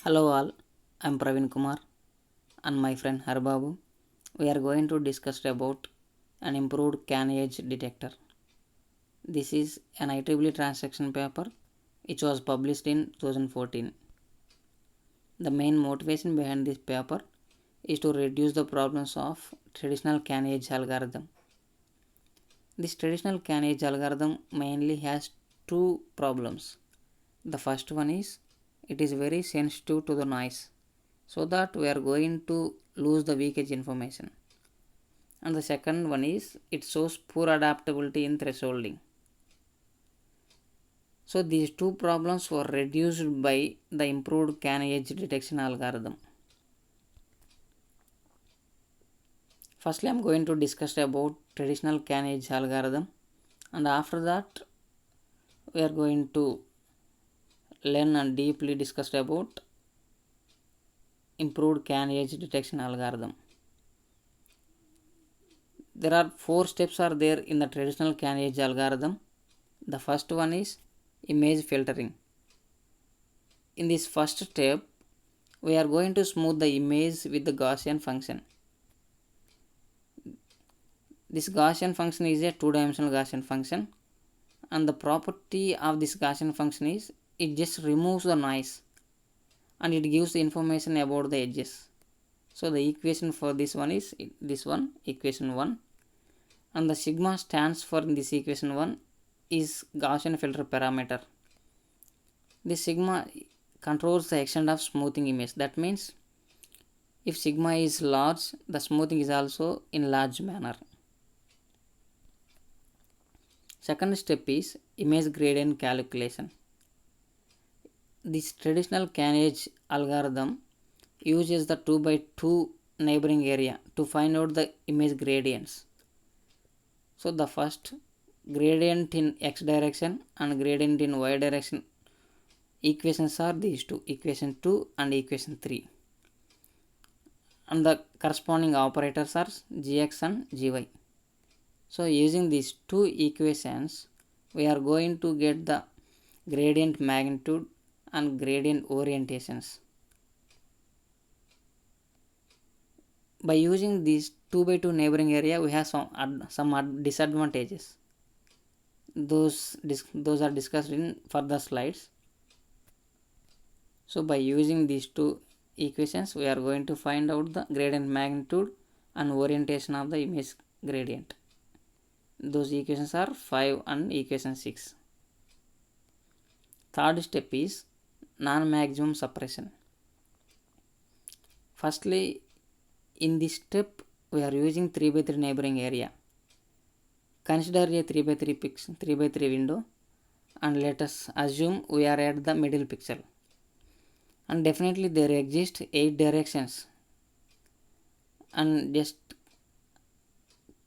Hello all, I am Praveen Kumar and my friend Harbabu. We are going to discuss about an improved CAN age detector. This is an IEEE transaction paper which was published in 2014. The main motivation behind this paper is to reduce the problems of traditional CAN age algorithm. This traditional CAN age algorithm mainly has two problems. The first one is it is very sensitive to the noise, so that we are going to lose the weak edge information. And the second one is it shows poor adaptability in thresholding. So these two problems were reduced by the improved CAN age detection algorithm. Firstly, I am going to discuss about traditional CAN age algorithm, and after that we are going to learn and deeply discuss about improved CAN age detection algorithm. There are four steps are there in the traditional CAN age algorithm. The first one is image filtering. In this first step, we are going to smooth the image with the Gaussian function. This Gaussian function is a two-dimensional Gaussian function, and the property of this Gaussian function is it just removes the noise and it gives the information about the edges. So the equation for this one is this one, equation 1, and the sigma stands for this equation 1 is Gaussian filter parameter. This sigma controls the extent of smoothing image. That means if sigma is large, the smoothing is also in large manner. Second step is image gradient calculation. This traditional CAN age algorithm uses the 2 by 2 neighboring area to find out the image gradients. So the first gradient in x direction and gradient in y direction equations are these two, equation 2 and equation 3, and the corresponding operators are gx and gy. So using these two equations, we are going to get the gradient magnitude and gradient orientations. By using these 2 by 2 neighboring area, we have some disadvantages. Those are discussed in further slides. So by using these two equations, we are going to find out the gradient magnitude and orientation of the image gradient. Those equations are 5 and equation 6. Third step is non-maximum suppression. Firstly, in this step, we are using 3 by 3 neighboring area. Consider a 3 by 3 window, and let us assume we are at the middle pixel. And definitely there exist 8 directions, and just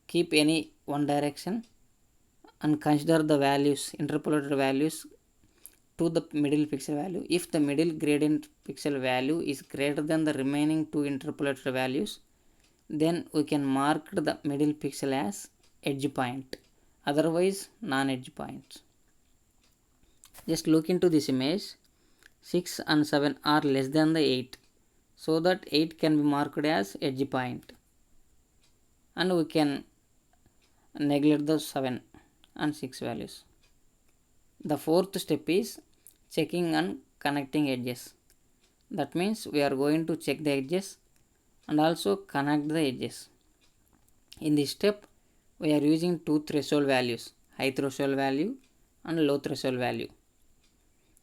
keep any one direction and consider the values, interpolated values to the middle pixel value. If the middle gradient pixel value is greater than the remaining two interpolated values, then we can mark the middle pixel as edge point, otherwise non-edge points. Just look into this image. 6 and 7 are less than the 8, so that 8 can be marked as edge point, and we can neglect the 7 and 6 values. The fourth step is checking and connecting edges. That means we are going to check the edges and also connect the edges. In this step, we are using two threshold values, high threshold value and low threshold value.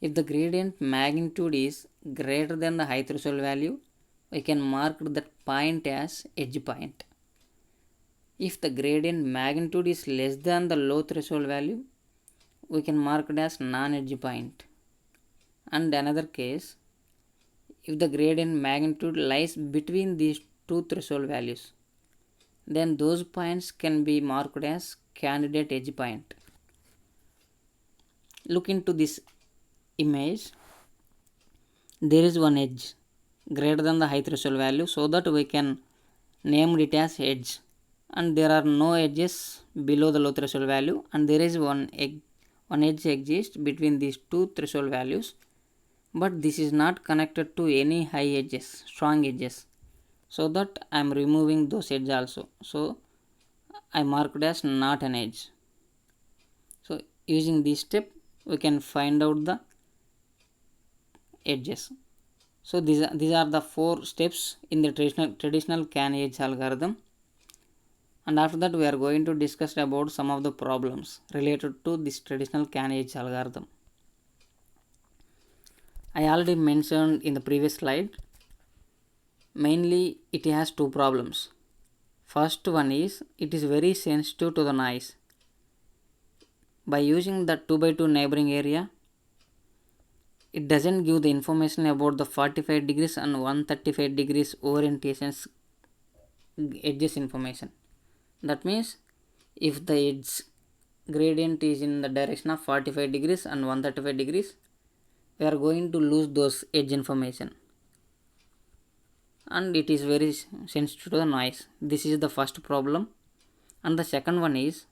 If the gradient magnitude is greater than the high threshold value, we can mark that point as edge point. If the gradient magnitude is less than the low threshold value, we can mark it as non-edge point. And another case, if the gradient magnitude lies between these two threshold values, then those points can be marked as candidate edge point. Look into this image. There is one edge greater than the high threshold value, so that we can name it as edge, and there are no edges below the low threshold value, and there is one edge exists between these two threshold values. but this is not connected to any high edges, strong edges, so that I am removing those edges also. So I marked as not an edge. So using this step we can find out the edges. So these are the four steps in the traditional can edge algorithm, and after that we are going to discuss about some of the problems related to this traditional can edge algorithm. I already mentioned in the previous slide, mainly it has two problems. First one is it is very sensitive to the noise. By using the 2 by 2 neighboring area, it doesn't give the information about the 45 degrees and 135 degrees orientations edges information. That means if the edge gradient is in the direction of 45 degrees and 135 degrees, we are going to lose those edge information, and it is very sensitive to the noise. This is the first problem. And the second one is,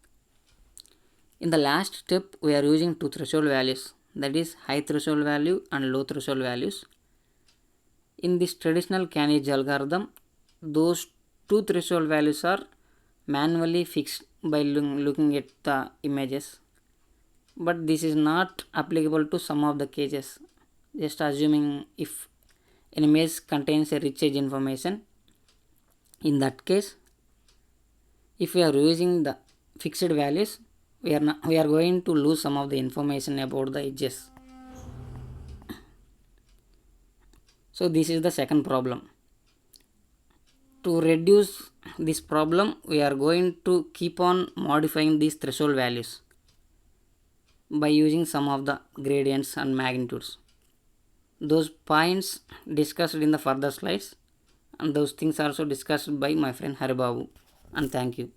in the last step we are using two threshold values, that is high threshold value and low threshold values. In this traditional can edge algorithm, those two threshold values are manually fixed by looking at the images, but this is not applicable to some of the cases. Just assuming if an image contains a rich edge information, in that case if we are using the fixed values, we are going to lose some of the information about the edges. So this is the second problem. To reduce this problem, we are going to keep on modifying these threshold values by using some of the gradients and magnitudes. Those points discussed in the further slides, and those things also discussed by my friend Haribabu. And thank you.